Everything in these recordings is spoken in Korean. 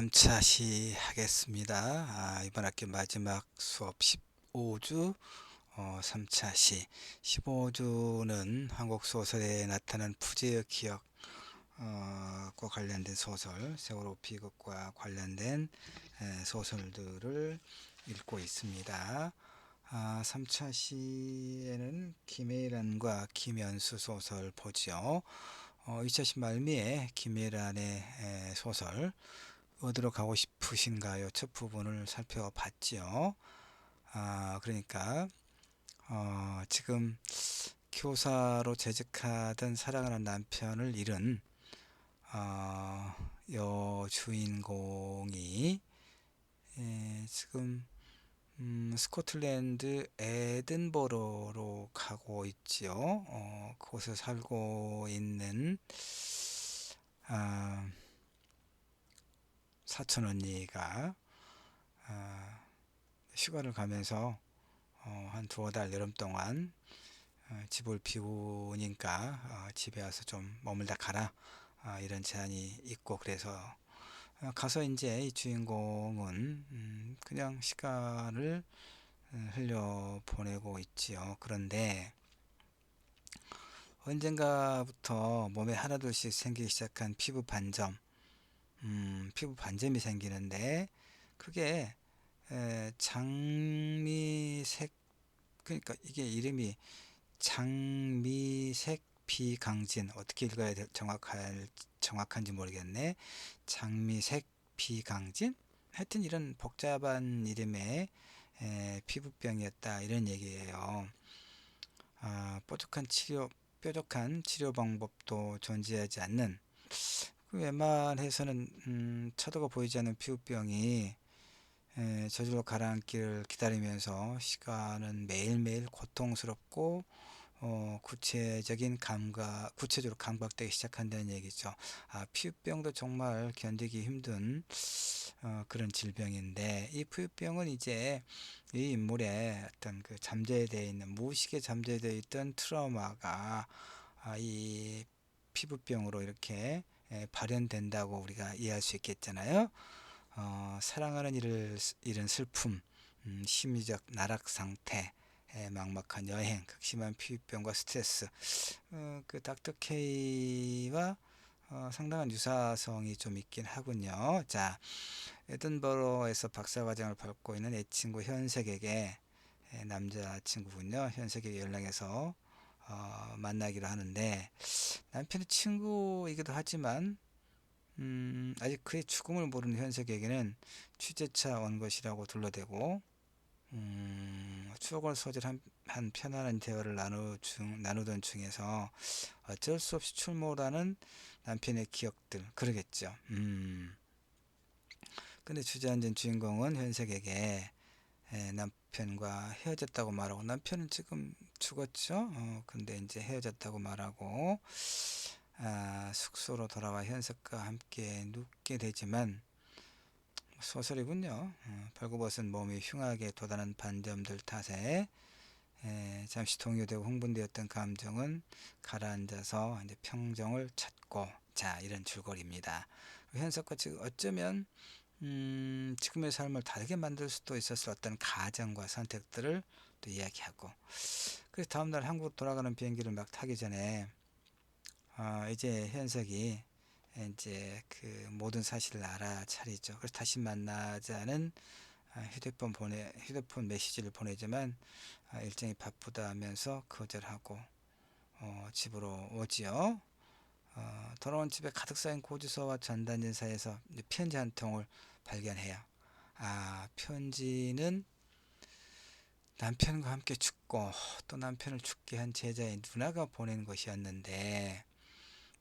3차시 하겠습니다. 이번 학기 마지막 수업 15주 3차시. 15주는 한국 소설에 나타난 부재의 기억과 관련된 소설, 세월호 비극과 관련된 소설들을 읽고 있습니다. 3차시에는 김애란과 김연수 소설 보죠. 2차시 말미에 김애란의 소설 어디로 가고 싶으신가요? 첫 부분을 살펴봤지요. 그러니까 지금 교사로 재직하던 사랑하는 남편을 잃은 여주인공이 지금 스코틀랜드 에든버러로 가고 있지요. 그곳에 살고 있는 사촌 언니가 휴가를 가면서 한 두어 달 여름 동안 집을 비우니까 집에 와서 좀 머물다 가라, 이런 제안이 있고, 그래서 가서 이제 이 주인공은 그냥 시간을 흘려 보내고 있지요. 그런데 언젠가부터 몸에 하나둘씩 생기기 시작한 피부 반점이 생기는데, 그게 장미색, 그러니까 이게 이름이 장미색 비강진, 어떻게 읽어야 정확한지 모르겠네. 장미색 비강진? 하여튼 이런 복잡한 이름의 피부병이었다, 이런 얘기예요. 뾰족한 치료 방법도 존재하지 않는, 웬만해서는 처도가 보이지 않는 피부병이 저절로 가라앉기를 기다리면서 시간은 매일매일 고통스럽고 구체적으로 감각되기 시작한다는 얘기죠. 피부병도 정말 견디기 힘든 그런 질병인데, 이 피부병은 이제 이 인물의 어떤 그 잠재되어 있는, 무의식에 잠재되어 있던 트라우마가 이 피부병으로 이렇게 발현된다고 우리가 이해할 수 있겠잖아요. 사랑하는 이를 잃은 슬픔, 심리적 나락 상태, 막막한 여행, 극심한 피부병과 스트레스. 그 닥터 K와 상당한 유사성이 좀 있긴 하군요. 자, 에든버러에서 박사과정을 밟고 있는 애친구 현석에게, 남자친구군요. 현석에게 연락해서 만나기로 하는데, 남편의 친구이기도 하지만 아직 그의 죽음을 모르는 현석에게는 취재차 온 것이라고 둘러대고, 추억을 소재한 편안한 대화를 나누던 중에서 어쩔 수 없이 출몰하는 남편의 기억들, 그러겠죠. 근데 주저앉은 주인공은 현석에게 남편과 헤어졌다고 말하고, 남편은 지금 죽었죠. 근데 이제 헤어졌다고 말하고 숙소로 돌아와 현석과 함께 눕게 되지만, 소설이군요. 벌거벗은 몸이 흉하게 돋아난 반점들 탓에 잠시 동요되고 흥분되었던 감정은 가라앉아서 이제 평정을 찾고, 자, 이런 줄거리입니다. 현석과 지금 어쩌면 지금의 삶을 다르게 만들 수도 있었을 어떤 가정과 선택들을 또 이야기하고, 그래서 다음날 한국 돌아가는 비행기를 막 타기 전에 이제 현석이 이제 그 모든 사실을 알아차리죠. 그래서 다시 만나자는 휴대폰 메시지를 보내지만 일정이 바쁘다 하면서 거절하고 집으로 오지요. 돌아온 집에 가득 쌓인 고지서와 전단지 사이에서 편지 한 통을 발견해요. 편지는 남편과 함께 죽고 또 남편을 죽게 한 제자의 누나가 보낸 것이었는데,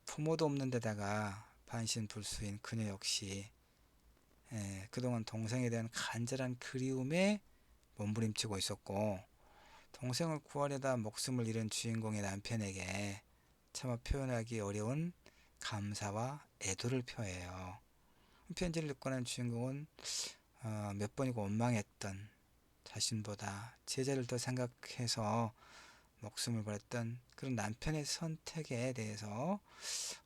부모도 없는 데다가 반신불수인 그녀 역시 그동안 동생에 대한 간절한 그리움에 몸부림치고 있었고, 동생을 구하려다 목숨을 잃은 주인공의 남편에게 차마 표현하기 어려운 감사와 애도를 표해요. 편지를 읽고 난 주인공은 몇 번이고 원망했던, 자신보다 제자를 더 생각해서 목숨을 버렸던 그런 남편의 선택에 대해서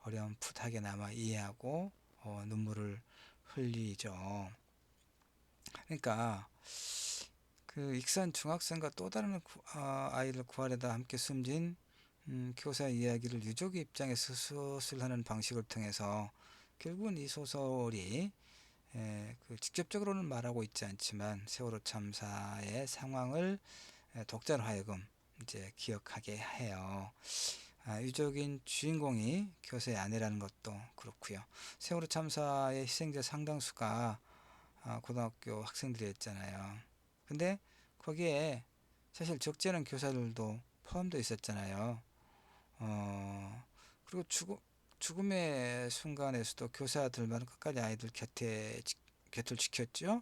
어렴풋하게나마 이해하고 눈물을 흘리죠. 그러니까 그 익산 중학생과 또 다른 아이를 구하려다 함께 숨진 교사 이야기를 유족의 입장에서 서술하는 방식을 통해서 결국은 이 소설이 그 직접적으로는 말하고 있지 않지만 세월호 참사의 상황을 독자로 하여금 이제 기억하게 해요. 유족인 주인공이 교사의 아내라는 것도 그렇고요. 세월호 참사의 희생자 상당수가 고등학교 학생들이었잖아요. 근데 거기에 사실 적지 않은 교사들도 포함되어 있었잖아요. 그리고 죽음의 순간에서도 교사들만 끝까지 아이들 곁을 지켰죠.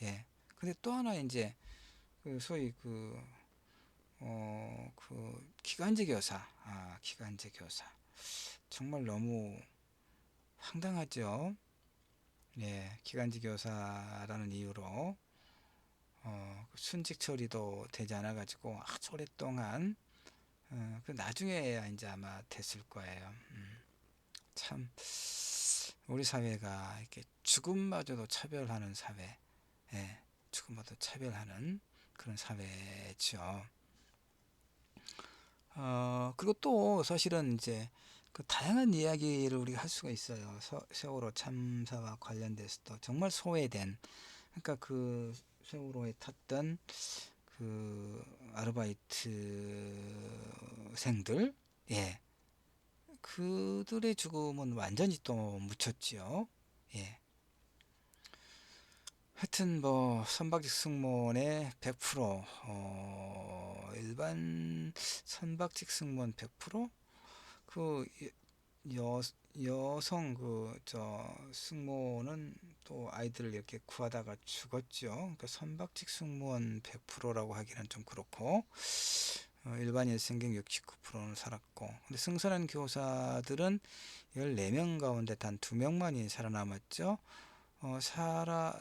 예. 근데 또 하나 이제 그 소위 그 기간제 교사, 기간제 교사 정말 너무 황당하죠. 예, 기간제 교사라는 이유로 순직 처리도 되지 않아 가지고 아주 오랫동안 그 나중에야 이제 아마 됐을 거예요. 참 우리 사회가 이렇게 죽음마저도 차별하는 사회, 예, 죽음마저도 차별하는 그런 사회죠. 그리고 또 사실은 이제 그 다양한 이야기를 우리가 할 수가 있어요. 세월호 참사와 관련돼서도 정말 소외된, 그러니까 그 세월호에 탔던 그 아르바이트생들, 예, 그들의 죽음은 완전히 또 묻혔지요. 예. 하여튼 뭐 선박직 승무원의 100%, 일반 선박직 승무원 100%그 여, 여성 그 저 승무원은 또 아이들을 이렇게 구하다가 죽었죠. 그러니까 선박직 승무원 100%라고 하기는 좀 그렇고 일반인 승객 69%는 살았고, 근데 승선한 교사들은 14명 가운데 단 2명만이 살아남았죠.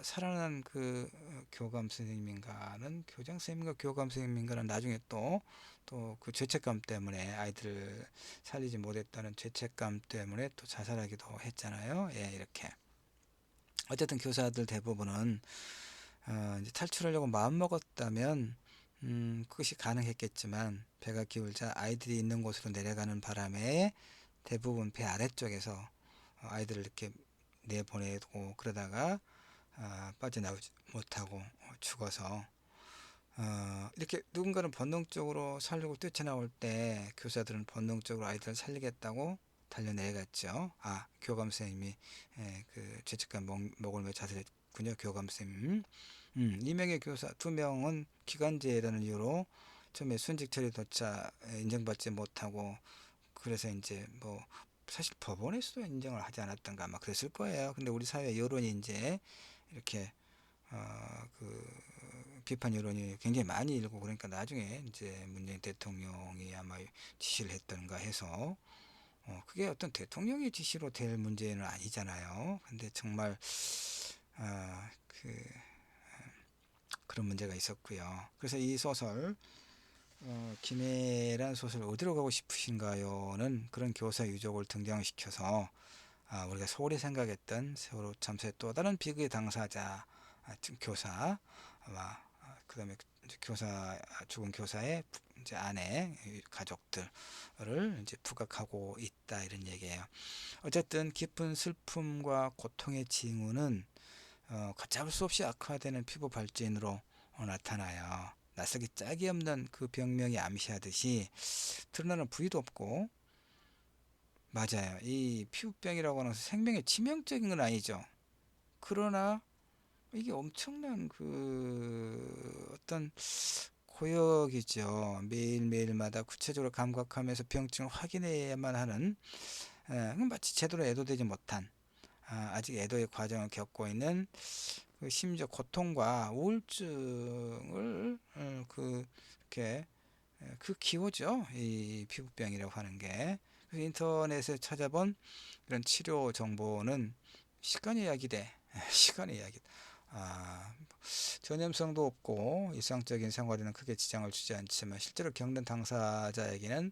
살아난 그 교감 선생님인가는 교장 선생님인가 교감 선생님인가는 나중에 또 그 죄책감 때문에 아이들을 살리지 못했다는 죄책감 때문에 또 자살하기도 했잖아요. 예, 이렇게. 어쨌든 교사들 대부분은 이제 탈출하려고 마음먹었다면 그것이 가능했겠지만 배가 기울자 아이들이 있는 곳으로 내려가는 바람에 대부분 배 아래쪽에서 아이들을 이렇게 내보내고 그러다가 빠져나오지 못하고 죽어서 이렇게 누군가는 본능적으로 살려고 뛰쳐나올 때 교사들은 본능적으로 아이들을 살리겠다고 달려내갔죠. 교감 선생님이 그 죄책감 목을 매 자살했군요. 교감 선생님. 2명의 교사, 2명은 기간제라는 이유로 처음에 순직 처리조차 인정받지 못하고, 그래서 이제 뭐 사실 법원에서도 인정을 하지 않았던가 아마 그랬을 거예요. 근데 우리 사회 여론이 이제 이렇게 그 비판 여론이 굉장히 많이 일고 그러니까 나중에 이제 문재인 대통령이 아마 지시를 했던가 해서 그게 어떤 대통령의 지시로 될 문제는 아니잖아요. 근데 정말 그 그런 문제가 있었고요. 그래서 이 소설 김해란 소설 어디로 가고 싶으신가요는 그런 교사 유족을 등장시켜서 우리가 소홀히 생각했던 세월호 참사의 또 다른 비극의 당사자, 교사, 그다음에 죽은 교사의 이제 아내, 가족들을 이제 부각하고 있다 이런 얘기예요. 어쨌든 깊은 슬픔과 고통의 징후는 걷잡을 수 없이 악화되는 피부 발진으로 나타나요. 낯설기 짝이 없는 그 병명이 암시하듯이 드러나는 부위도 없고, 맞아요. 이 피부병이라고 하는 것은 생명에 치명적인 건 아니죠. 그러나 이게 엄청난 그 어떤 고역이죠. 매일매일마다 구체적으로 감각하면서 병증을 확인해야만 하는, 마치 제대로 애도되지 못한, 아직 애도의 과정을 겪고 있는 그 심지어 고통과 우울증을 이렇게 그 기호죠. 이 피부병이라고 하는 게. 그래서 인터넷에 찾아본 이런 치료 정보는 시간의 이야기대. 시간의 이야기. 아, 전염성도 없고 일상적인 생활에는 크게 지장을 주지 않지만 실제로 겪는 당사자에게는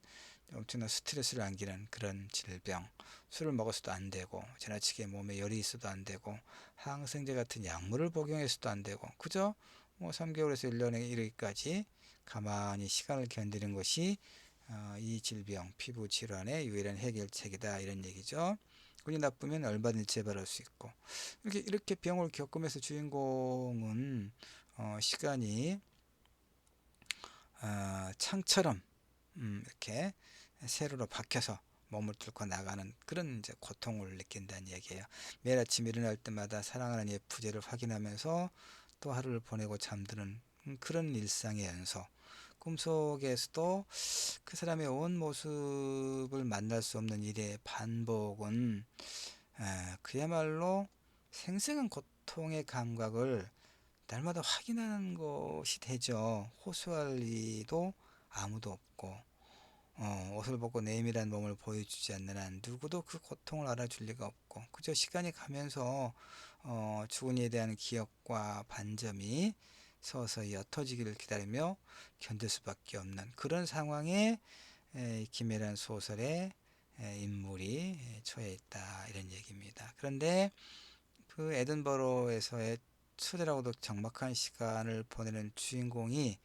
엄청난 스트레스를 안기는 그런 질병, 술을 먹어서도 안 되고, 지나치게 몸에 열이 있어도 안 되고, 항생제 같은 약물을 복용해서도 안 되고, 그저 뭐 3개월에서 1년에 이르기까지 가만히 시간을 견디는 것이 이 질병, 피부 질환의 유일한 해결책이다, 이런 얘기죠. 운이 나쁘면 얼마든지 재발할 수 있고, 이렇게 병을 겪으면서 주인공은 시간이 창처럼 이렇게 세로로 박혀서 몸을 뚫고 나가는 그런 이제 고통을 느낀다는 얘기예요. 매일 아침 일어날 때마다 사랑하는 예쁘제를 확인하면서 또 하루를 보내고 잠드는 그런 일상의 연속. 꿈속에서도 그 사람의 온 모습을 만날 수 없는 일의 반복은 그야말로 생생한 고통의 감각을 날마다 확인하는 것이 되죠. 호소할 리도 아무도 없고, 옷을 벗고 내밀한 몸을 보여주지 않는 한 누구도 그 고통을 알아줄 리가 없고, 그저 시간이 가면서 죽은 이에 대한 기억과 반점이 서서히 옅어지기를 기다리며 견딜 수밖에 없는 그런 상황에 김혜란 소설의 인물이 처해 있다, 이런 얘기입니다. 그런데 그 에든버러에서의 처절하고도 적막한 시간을 보내는 주인공이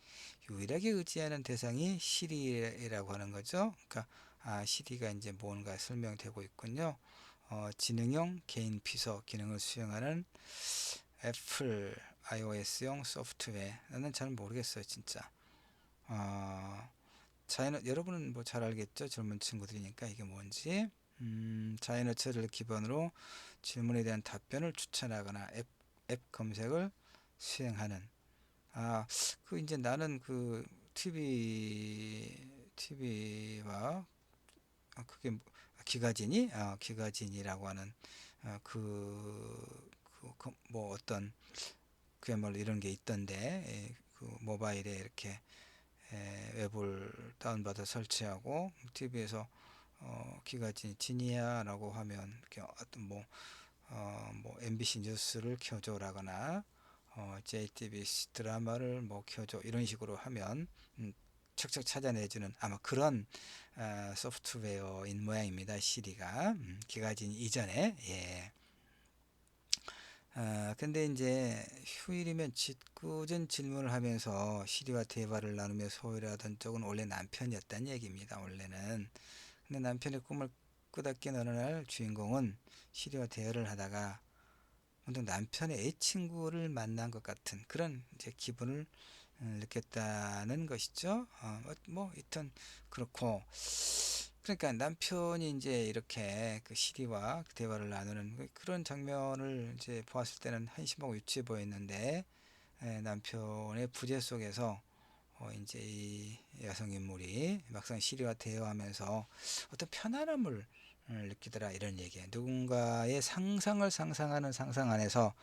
유일하게 의지하는 대상이 시리라고 하는 거죠. 그러니까 시리가 이제 뭔가 설명되고 있군요. 지능형 개인 비서 기능을 수행하는 애플 iOS용 소프트웨어. 나는 잘 모르겠어요, 진짜. 어, 여러분은 뭐 잘 알겠죠? 젊은 친구들이니까 이게 뭔지. 자이너처를 기반으로 질문에 대한 답변을 추천하거나 앱 검색을 수행하는. 그 이제 나는 그 TV와 그게 기가진이 기가진이라고 하는 뭐 어떤 그야말로 이런 게 있던데, 그 모바일에 이렇게 웹을 다운받아 설치하고 TV에서 기가진 지니아라고 하면 이렇게 어떤 뭐 MBC 뉴스를 켜줘라거나 JTBC 드라마를 뭐 켜줘 이런 식으로 하면 척척 찾아내주는 아마 그런 소프트웨어인 모양입니다. 시리가 기가진 이전에. 예. 근데 이제 휴일이면 짓궂은 질문을 하면서 시리와 대화를 나누며 소홀하던 쪽은 원래 남편이었단 얘기입니다. 원래는. 근데 남편의 꿈을 끄덕긴 어느 날 주인공은 시리와 대화를 하다가 문득 남편의 애친구를 만난 것 같은 그런 이제 기분을 느꼈다는 것이죠. 뭐 이튼 그렇고, 그러니까 남편이 이제 이렇게 그 시리와 대화를 나누는 그런 장면을 이제 보았을 때는 한심하고 유치해 보였는데, 남편의 부재 속에서 이제 이 여성 인물이 막상 시리와 대화하면서 어떤 편안함을 느끼더라, 이런 얘기예요. 누군가의 상상을 상상하는 상상 안에서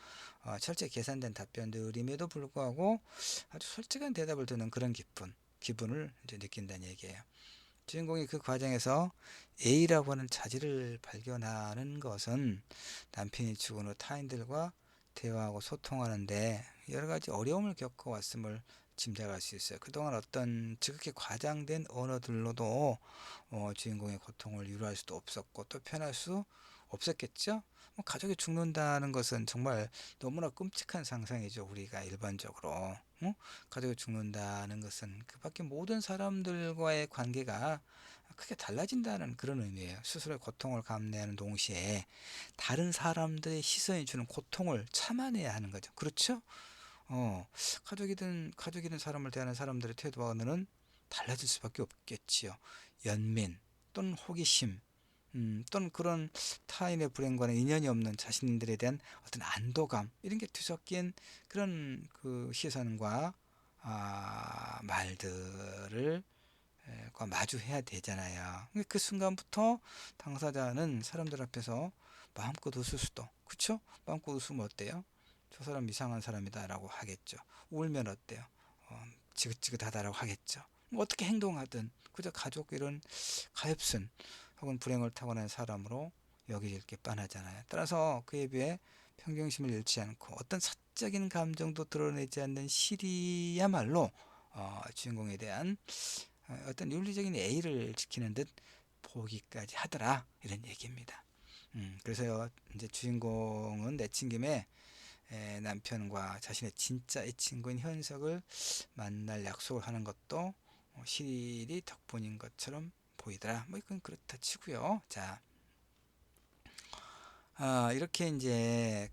철저히 계산된 답변들임에도 불구하고 아주 솔직한 대답을 듣는 그런 기분을 이제 느낀다는 얘기예요. 주인공이 그 과정에서 A라고 하는 자질을 발견하는 것은 남편이 죽은 후 타인들과 대화하고 소통하는데 여러 가지 어려움을 겪어왔음을 짐작할 수 있어요. 그동안 어떤 지극히 과장된 언어들로도 주인공의 고통을 위로할 수도 없었고 또 편할 수 없었겠죠. 뭐 가족이 죽는다는 것은 정말 너무나 끔찍한 상상이죠. 우리가 일반적으로 가족이 죽는다는 것은 그 밖에 모든 사람들과의 관계가 크게 달라진다는 그런 의미예요. 스스로의 고통을 감내하는 동시에 다른 사람들의 시선이 주는 고통을 참아내야 하는 거죠. 그렇죠? 가족이든 사람을 대하는 사람들의 태도와는 달라질 수밖에 없겠지요. 연민 또는 호기심, 또는 그런 타인의 불행과는 인연이 없는 자신들에 대한 어떤 안도감, 이런 게 뒤섞인 그런 그 시선과 말들을 마주해야 되잖아요. 그 순간부터 당사자는 사람들 앞에서 마음껏 웃을 수도, 그쵸? 마음껏 웃으면 어때요? 저 사람 이상한 사람이다 라고 하겠죠. 울면 어때요? 지긋지긋하다라고 하겠죠. 뭐 어떻게 행동하든 그저 가족 이런 가엾은 혹은 불행을 타고난 사람으로 여기질 게 뻔하잖아요. 따라서 그에 비해 평정심을 잃지 않고 어떤 사적인 감정도 드러내지 않는 시리야말로 주인공에 대한 어떤 윤리적인 A를 지키는 듯 보기까지 하더라, 이런 얘기입니다. 그래서요, 이제 주인공은 내친 김에 남편과 자신의 진짜 애친구인 현석을 만날 약속을 하는 것도 실이 덕분인 것처럼 보이더라. 뭐 이건 그렇다 치고요. 자, 이렇게 이제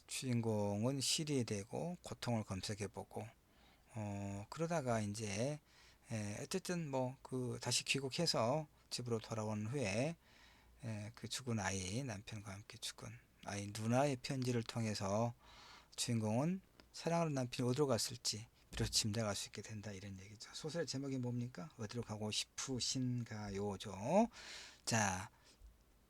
주인공은 시리에 대고 고통을 검색해보고 그러다가 이제 어쨌든 뭐 다시 귀국해서 집으로 돌아온 후에 그 죽은 아이, 남편과 함께 죽은 아이 누나의 편지를 통해서 주인공은 사랑하는 남편이 어디로 갔을지 비로소 짐작할 수 있게 된다, 이런 얘기죠. 소설의 제목이 뭡니까? 어디로 가고 싶으신가요죠. 자,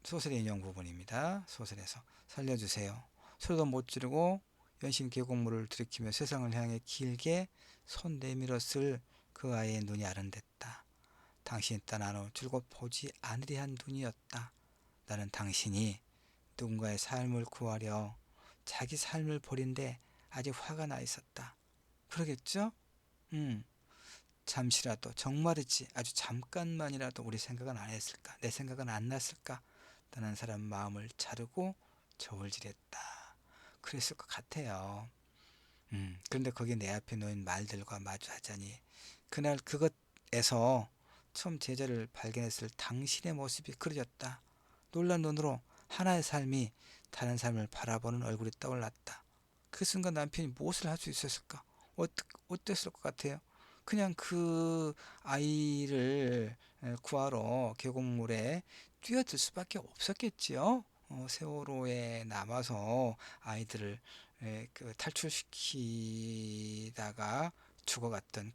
소설의 인용 부분입니다. 소설에서 살려주세요. 소리도 못 지르고 연신 계곡물을 들이키며 세상을 향해 길게 손 내밀었을 그 아이의 눈이 아른댔다. 당신이 떠난 후 줄곧 보지 않으리 한 눈이었다. 나는 당신이 누군가의 삶을 구하려 자기 삶을 버린데 아직 화가 나 있었다. 그러겠죠? 잠시라도, 정말이지 아주 잠깐만이라도 우리 생각은 안 했을까? 내 생각은 안 났을까? 떠난 사람 마음을 자르고 저울질했다. 그랬을 것 같아요. 그런데 거기 내 앞에 놓인 말들과 마주하자니 그날 그것에서 처음 제자를 발견했을 당신의 모습이 그려졌다. 놀란 눈으로 하나의 삶이 다른 삶을 바라보는 얼굴이 떠올랐다. 그 순간 남편이 무엇을 할 수 있었을까? 어땠을 것 같아요? 그냥 그 아이를 구하러 계곡물에 뛰어들 수밖에 없었겠지요. 세월호에 남아서 아이들을 탈출시키다가 죽어갔던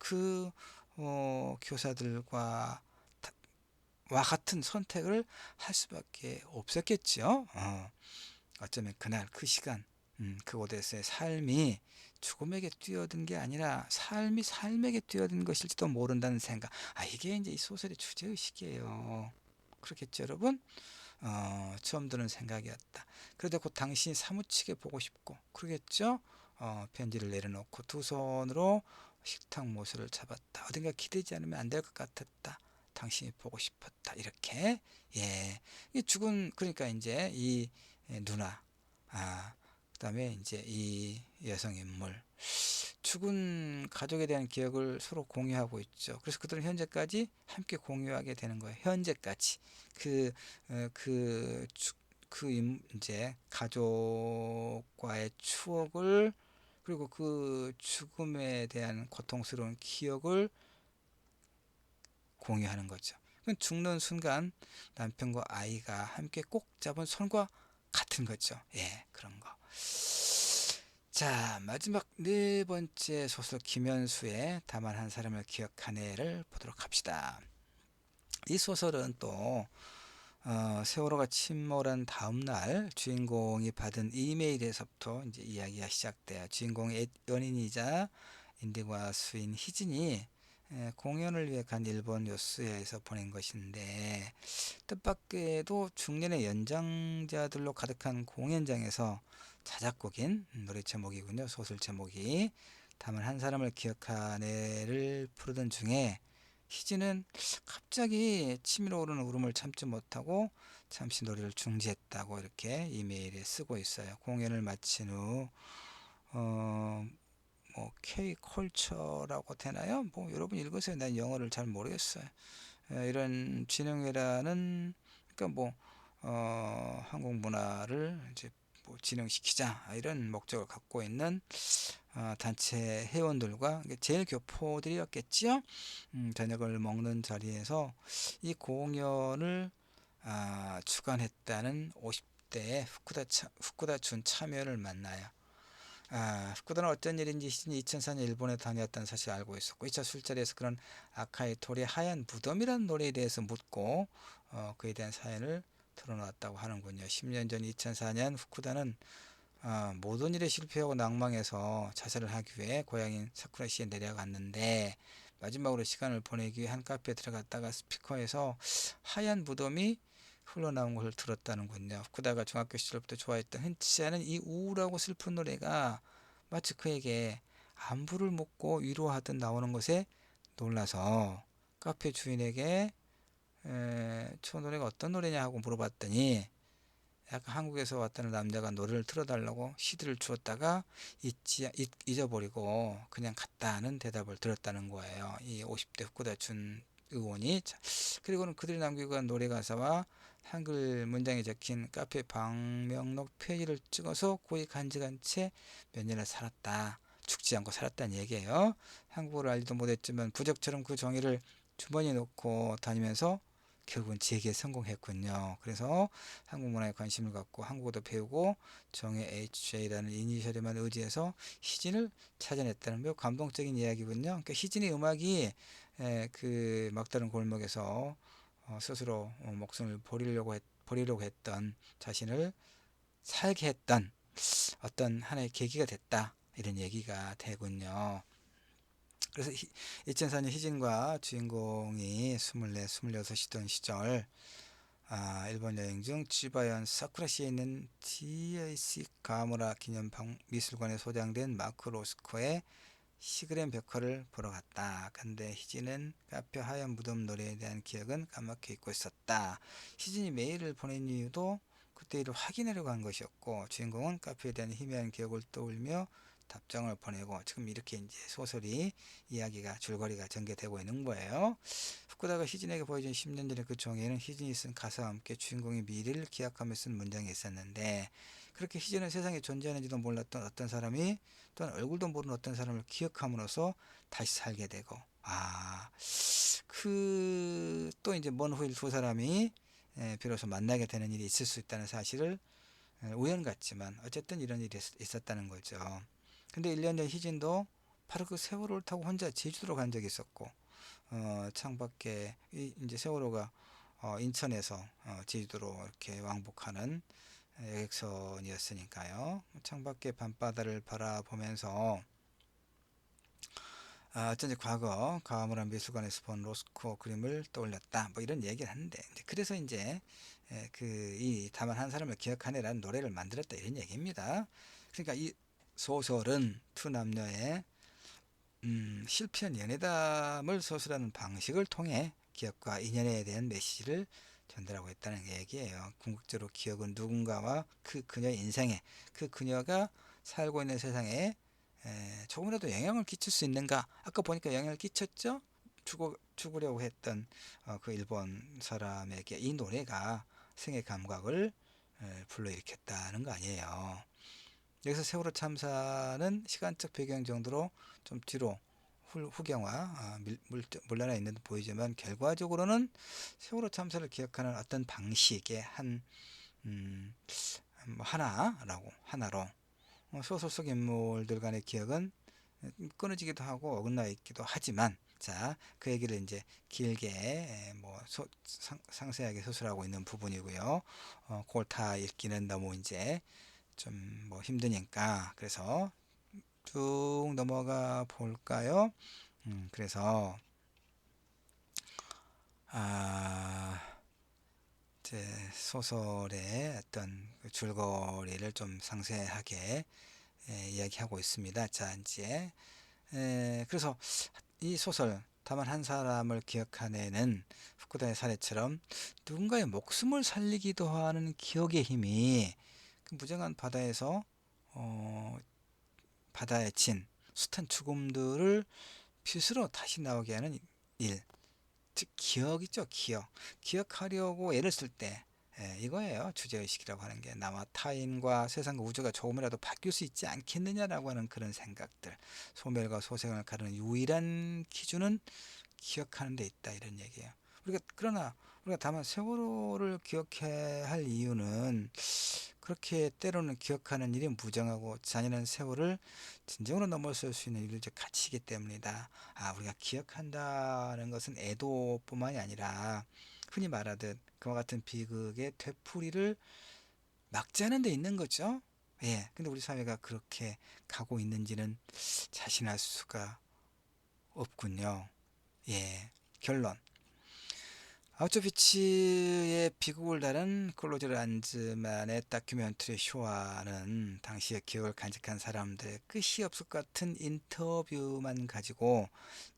교사들과 와 같은 선택을 할 수밖에 없었겠죠. 어쩌면 그날 그 시간 그곳에서의 삶이 죽음에게 뛰어든 게 아니라 삶이 삶에게 뛰어든 것일지도 모른다는 생각. 이게 이제 이 소설의 주제의식이에요. 그렇겠죠, 여러분? 처음 드는 생각이었다. 그래도 곧 당신이 사무치게 보고 싶고, 그러겠죠? 편지를 내려놓고 두 손으로 식탁 모서를 잡았다. 어딘가 기대지 않으면 안 될 것 같았다. 당신이 보고 싶었다. 이렇게. 예. 이 죽은, 그러니까 이제 이 누나, 그다음에 이제 이 여성 인물, 죽은 가족에 대한 기억을 서로 공유하고 있죠. 그래서 그들은 현재까지 함께 공유하게 되는 거예요. 현재까지 그 이제 가족과의 추억을, 그리고 그 죽음에 대한 고통스러운 기억을 공유하는 거죠. 죽는 순간 남편과 아이가 함께 꼭 잡은 손과 같은 거죠. 예, 그런 거. 자, 마지막 네 번째 소설 김현수의 다만 한 사람을 기억하네를 보도록 합시다. 이 소설은 또 세월호가 침몰한 다음 날 주인공이 받은 이메일에서부터 이제 이야기가 시작돼요. 주인공의 연인이자 인디고 가수인 희진이 공연을 위해 간 일본 요스에서 보낸 것인데, 뜻밖에도 중년의 연장자들로 가득한 공연장에서 자작곡인 노래 제목이군요. 소설 제목이 다만 한 사람을 기억하네를 부르던 중에 희진은 갑자기 치밀어 오르는 울음을 참지 못하고 잠시 노래를 중지했다고 이렇게 이메일에 쓰고 있어요. 공연을 마친 후 뭐 K컬처라고 되나요? 뭐 여러분 읽으세요. 난 영어를 잘 모르겠어요. 이런 진흥회라는, 그러니까 뭐 한국 문화를 이제 뭐 진흥시키자, 이런 목적을 갖고 있는 단체 회원들과 제일 교포들이었겠지요. 저녁을 먹는 자리에서 이 공연을 주관했다는 50대의 후쿠다 준 참여를 만나요. 후쿠다는 어떤 일인지 시즌이 2004년 일본에 다녀왔다는 사실을 알고 있었고, 2차 술자리에서 그런 아카이 토리의 하얀 무덤이라는 노래에 대해서 묻고 그에 대한 사연을 털어놓았다고 하는군요. 10년 전 2004년 후쿠다는 모든 일에 실패하고 낭망해서 자살을 하기 위해 고향인 사쿠라시에 내려갔는데, 마지막으로 시간을 보내기 위해 한 카페에 들어갔다가 스피커에서 하얀 무덤이 흘러나온 것을 들었다는군요. 후쿠다가 중학교 시절부터 좋아했던 흔치 않은 이 우울하고 슬픈 노래가 마치 그에게 안부를 묻고 위로하듯 나오는 것에 놀라서 카페 주인에게 저 노래가 어떤 노래냐 하고 물어봤더니 약간 한국에서 왔다는 남자가 노래를 틀어달라고 CD를 주었다가 잊어버리고 그냥 갔다는 대답을 들었다는 거예요. 이 50대 후쿠다 준 의원이. 그리고는 그들이 남기고 간 노래 가사와 한글 문장에 적힌 카페 방명록 페이지를 찍어서 고이 간직한 채 몇 년을 살았다. 죽지 않고 살았다는 얘기예요. 한국어를 알지도 못했지만 부적처럼 그 종이를 주머니에 넣고 다니면서 결국은 재기에 성공했군요. 그래서 한국 문화에 관심을 갖고 한국어도 배우고 정의 HJ라는 이니셜에만 의지해서 희진을 찾아냈다는 매우 감동적인 이야기군요. 그러니까 희진의 음악이 그 막다른 골목에서 스스로 목숨을 버리려고 했던 자신을 살게 했던 어떤 하나의 계기가 됐다. 이런 얘기가 되군요. 그래서 2004년 희진과 주인공이 24, 26이던 시절 일본 여행 중 치바현 사쿠라시에 있는 DAC 가무라 기념 미술관에 소장된 마크 로스코의 시그렌 벽화를 보러 갔다. 근데 희진은 카페 하얀 무덤 노래에 대한 기억은 까맣게 잊고 있었다. 희진이 메일을 보낸 이유도 그때 일을 확인하려고 한 것이었고 주인공은 카페에 대한 희미한 기억을 떠올리며 답장을 보내고 지금 이렇게 이제 소설이 이야기가 줄거리가 전개되고 있는 거예요. 후쿠다가 희진에게 보여준 10년 전의 그 종이에는 희진이 쓴 가사와 함께 주인공의 미래를 기약하며 쓴 문장이 있었는데 그렇게 희진은 세상에 존재하는지도 몰랐던 어떤 사람이 또한 얼굴도 모르는 어떤 사람을 기억함으로써 다시 살게 되고 또 이제 먼 후일 두 사람이 비로소 만나게 되는 일이 있을 수 있다는 사실을 우연 같지만 어쨌든 이런 일이 있었다는 거죠. 근데 1년 전 희진도 바로 그 세월호를 타고 혼자 제주도로 간 적이 있었고 창밖에 이제 세월호가 인천에서 제주도로 이렇게 왕복하는 여객선이었으니까요. 창밖에 밤바다를 바라보면서 어쩐지 과거 가무란 미술관에서 본 로스코 그림을 떠올렸다. 뭐 이런 얘기를 하는데 그래서 이제 이 다만 한 사람을 기억하네라는 노래를 만들었다 이런 얘기입니다. 그러니까 이 소설은 두 남녀의 실패한 연애담을 서술하는 방식을 통해 기억과 인연에 대한 메시지를 전달하고 있다는 얘기예요. 궁극적으로 기억은 누군가와 그 그녀의 인생에 그 그녀가 살고 있는 세상에 조금이라도 영향을 끼칠 수 있는가? 아까 보니까 영향을 끼쳤죠? 죽으려고 했던 그 일본 사람에게 이 노래가 생의 감각을 불러일으켰다는 거 아니에요. 여기서 세월호 참사는 시간적 배경 정도로 좀 뒤로 후경화 물러나 있는 듯 보이지만 결과적으로는 세월호 참사를 기억하는 어떤 방식의 하나로 소설 속 인물들 간의 기억은 끊어지기도 하고 어긋나 있기도 하지만 그 얘기를 이제 길게 상세하게 서술하고 있는 부분이고요. 그걸 다 읽기는 너무 이제 좀 뭐 힘드니까 그래서 쭉 넘어가 볼까요? 그래서 제 소설의 어떤 줄거리를 좀 상세하게 이야기하고 있습니다. 이제 그래서 이 소설 다만 한 사람을 기억하네는 후쿠다의 사례처럼 누군가의 목숨을 살리기도 하는 기억의 힘이 그 무정한 바다에서 바다에 친 숱한 죽음들을 핏으로 다시 나오게 하는 일, 즉 기억이죠. 기억하려고 애를 쓸 때 이거예요. 주제의식이라고 하는 게 나와 타인과 세상과 우주가 조금이라도 바뀔 수 있지 않겠느냐라고 하는 그런 생각들, 소멸과 소생을 가르는 유일한 기준은 기억하는 데 있다 이런 얘기예요. 그러나 우리가 다만 세월호를 기억해야 할 이유는 그렇게 때로는 기억하는 일이 무정하고 잔인한 세월을 진정으로 넘어설 수 있는 인류적 가치이기 때문이다. 우리가 기억한다는 것은 애도뿐만이 아니라 흔히 말하듯 그와 같은 비극의 되풀이를 막지 않은 데 있는 거죠. 예. 근데 우리 사회가 그렇게 가고 있는지는 자신할 수가 없군요. 예. 결론. 아우슈비츠의 비극을 다룬 클로즈 란즈만의 다큐멘터리 쇼와는 당시의 기억을 간직한 사람들의 끝이 없을 것 같은 인터뷰만 가지고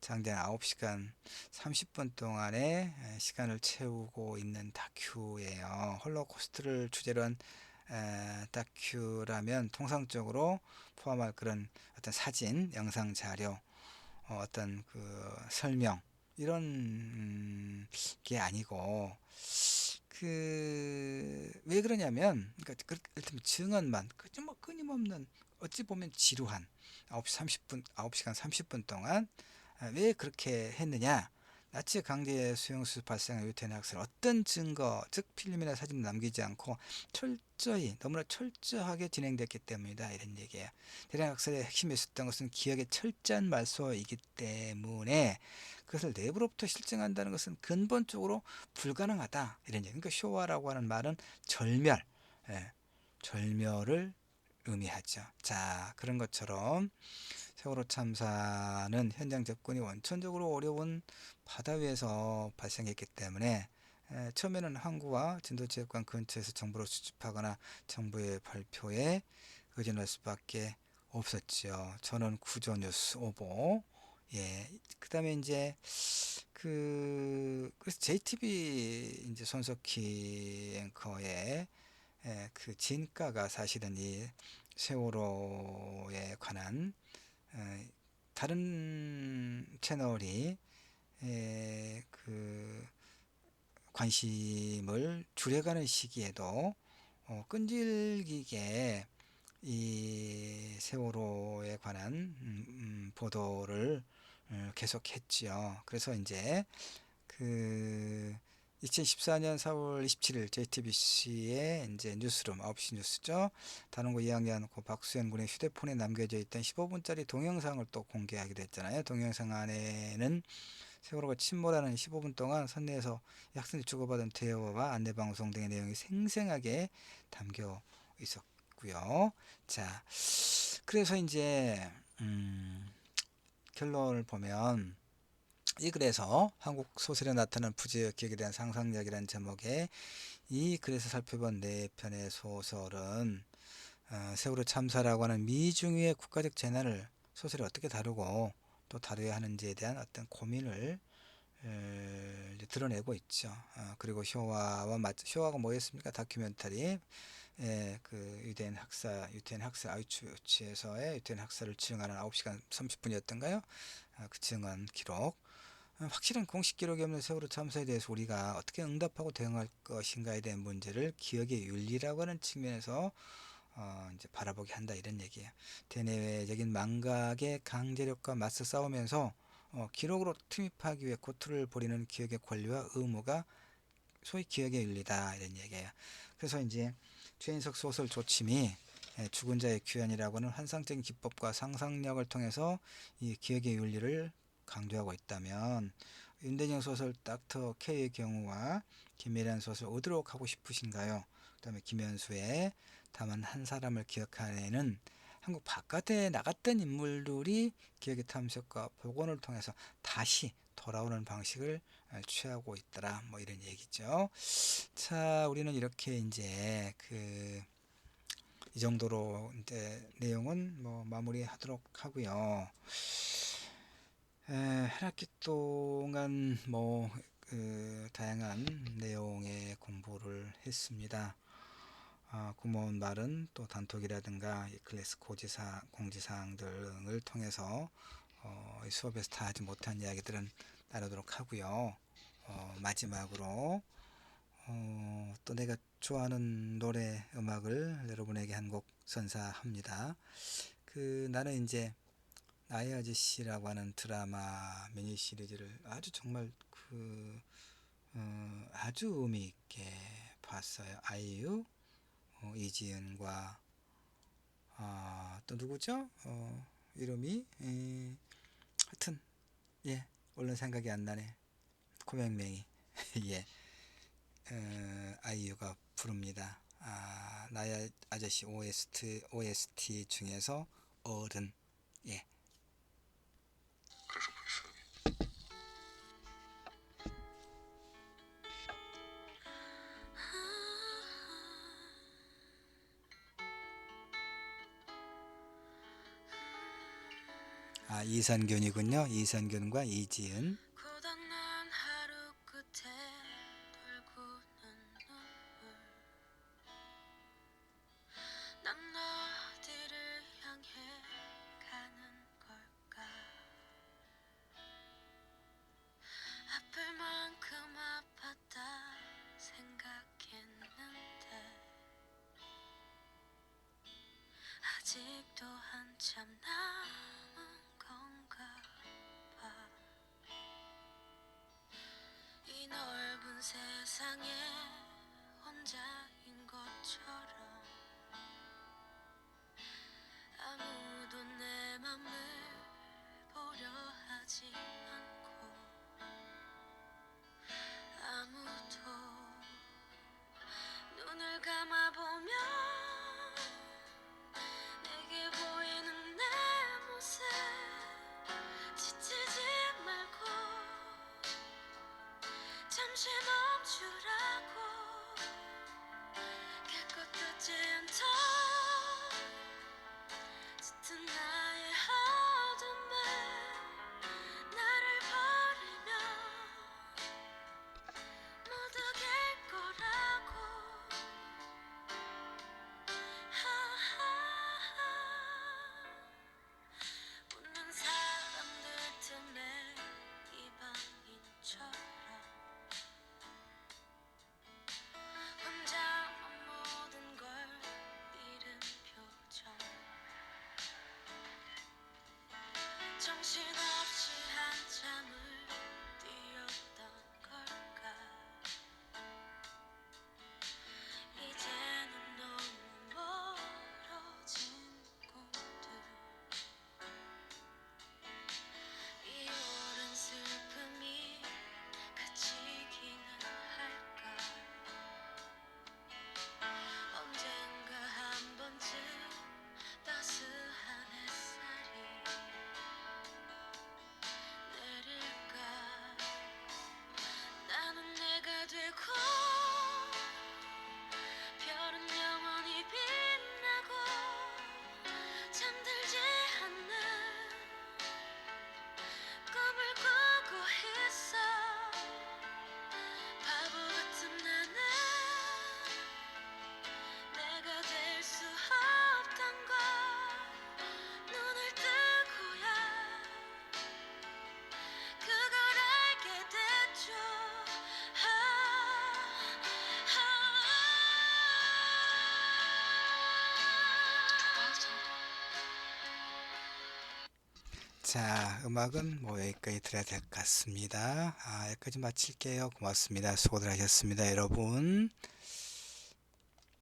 장장 9시간 30분 동안의 시간을 채우고 있는 다큐예요. 홀로코스트를 주제로 한 다큐라면 통상적으로 포함할 그런 어떤 사진, 영상 자료, 어떤 그 설명 이런 게 아니고 그 왜 그러냐면 그러니까 일단 증언만 끊임없는 어찌 보면 지루한 9시 30분 9시간 30분 동안 왜 그렇게 했느냐. 나치 강제 수용소 발생한 유태인 학살 어떤 증거 즉 필름이나 사진을 남기지 않고 철저히 너무나 철저하게 진행됐기 때문이다 이런 얘기예요. 대량 학살의 핵심에 있었던 것은 기억의 철저한 말소이기 때문에 그것을 내부로부터 실증한다는 것은 근본적으로 불가능하다 이런 얘기. 그러니까 쇼와라고 하는 말은 절멸, 예, 절멸을 의미하죠. 자, 그런 것처럼 세월호 참사는 현장 접근이 원천적으로 어려운 바다 위에서 발생했기 때문에 처음에는 항구와 진도체육관 근처에서 정보를 수집하거나 정부의 발표에 의존할 수밖에 없었죠. 전원 구조 뉴스 오보. 예. 그다음에 이제 그래서 JTB 이제 손석희 앵커의 그 진가가 사실은 이 세월호에 관한 다른 채널이 그 관심을 줄여가는 시기에도 끈질기게 이 세월호에 관한 보도를 계속했지요. 그래서 이제 그 2014년 4월 27일 JTBC의 이제 뉴스룸 9시 뉴스죠. 다른거 이야기 않고 박수현 군의 휴대폰에 남겨져 있던 15분짜리 동영상을 또 공개하기도 했잖아요. 동영상 안에는 세월호가 침몰하는 15분 동안 선내에서 학생들이 주고받은 대화와 안내방송 등의 내용이 생생하게 담겨 있었고요. 자, 그래서 이제 결론을 보면 이 글에서 한국 소설에 나타나는 부재의 기억에 대한 상상력이라는 제목의 이 글에서 살펴본 네 편의 소설은 세월호 참사라고 하는 미중의 국가적 재난을 소설이 어떻게 다루고 또 다뤄야 하는지에 대한 어떤 고민을 드러내고 있죠. 그리고 쇼와가 뭐였습니까? 다큐멘터리 그 유태인 학살 아우슈비츠에서의 유태인 학살을 증언한 9시간 30분이었던가요? 그 증언 기록. 확실한 공식 기록이 없는 세월호 참사에 대해서 우리가 어떻게 응답하고 대응할 것인가에 대한 문제를 기억의 윤리라고 하는 측면에서 이제 바라보게 한다 이런 얘기예요. 대내외적인 망각의 강제력과 맞서 싸우면서 기록으로 투입하기 위해 고투를 벌이는 기억의 권리와 의무가 소위 기억의 윤리다 이런 얘기예요. 그래서 이제 최인석 소설 조침이 죽은 자의 귀환이라고 하는 환상적인 기법과 상상력을 통해서 이 기억의 윤리를 강조하고 있다면 윤대정 소설 닥터 K의 경우와 김혜란 소설 어디로 가고 싶으신가요? 그 다음에 김현수의 다만 한 사람을 기억하는 한국 바깥에 나갔던 인물들이 기억의 탐색과 복원을 통해서 다시 돌아오는 방식을 취하고 있더라 뭐 이런 얘기죠. 자, 우리는 이렇게 이제 이 정도로 이제 내용은 뭐 마무리하도록 하고요. 한 학기 동안 뭐 다양한 내용의 공부를 했습니다. 구몬 말은 또 단톡이라든가 클래스 공지사항 등을 통해서 수업에서 다 하지 못한 이야기들은 나누도록 하고요. 마지막으로 또 내가 좋아하는 노래 음악을 여러분에게 한 곡 선사합니다. 나는 이제 나의 아저씨라고 하는 드라마 미니 시리즈를 아주 정말 아주 의미 있게 봤어요. 아이유, 이지은과 또 누구죠? 이름이 하여튼 예 얼른 생각이 안 나네. 고명명이 예 아이유가 부릅니다. 나의 아저씨 OST 중에서 어른 예 이선균이군요. 이선균과 이지은. 고단한 하루 끝에 돌고는 눈물 난 어디를 향해 가는 걸까 아플 만큼 아팠다 생각했는데 아직도 한참 남은 건가 봐 이 넓은 세상에 혼자인 것처럼 아무도 내 맘을 보려 하지 않고 아무도 눈을 감아보면 내게 보이는 내 모습 지치지 말고 잠시 멈추라고 깨끗하지 않던 짙은 나의 어둠에 나를 버리면 모두 갤 거라고 하하하 웃는 사람들 틈에 이방인처럼 혼자만 모든 걸 잃은 표정 정신없이 한참을 뛰었던 걸까 이제는 너무 멀어진 꿈들 이 오랜 슬픔이 그치기는 할까 언젠가 한 번쯤 따스한 햇살이 내릴까 나는 내가 되고 별은 영원히 빛나고 잠들지 않는 꿈을 꾸고 있어 바보 같은 나는 내가 될 수 없단 걸 눈을 뜨고야 그걸 알게 됐죠 자, 음악은 뭐 여기까지 들어야 될 것 같습니다. 여기까지 마칠게요. 고맙습니다. 수고들 하셨습니다, 여러분.